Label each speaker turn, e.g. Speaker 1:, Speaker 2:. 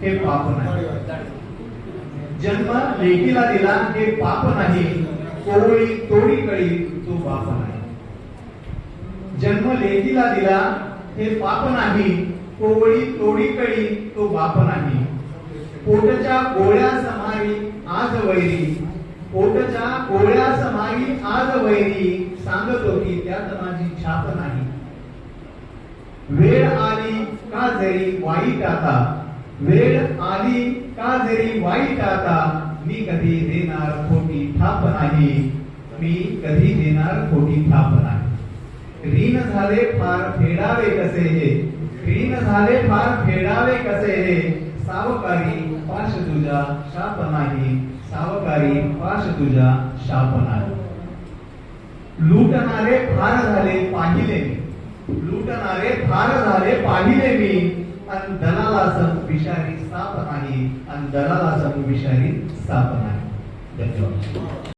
Speaker 1: हे पाप नाही. जन्म लेकीला दिला हे पाप नाही, कोवळी तोडी कळी तो बाप नाही. जन्म लेकीला दिला हे पाप नाही, कोवळी तोडी कळी तो बाप नाही. पोटच्या गोळ्या समारी आज वैरी, पोटच्या गोळ्या समारी आज वैरी, सांगत होती त्यात माझी छाप नाही. वेळ आली का जरी वाईट आता, वेळ आली का जरी वाईट आता, मी कधी देणार खोटी थाप नाही, मी कधी देणार खोटी थाप नाही. ऋण झाले फार फेडावे कसे हे, ऋण झाले फार फेडावे कसे हे, सावकारी पाश तुझा शाप नाही, सावकारी पाश तुझा शाप नाही. लुटणारे फार झाले पाहिले मी, लुटणारे फार झाले पाहिले मी, अन दलाला सम विषारी साप नाही, अन दलाला सम विषारी साप नाही. धन्यवाद.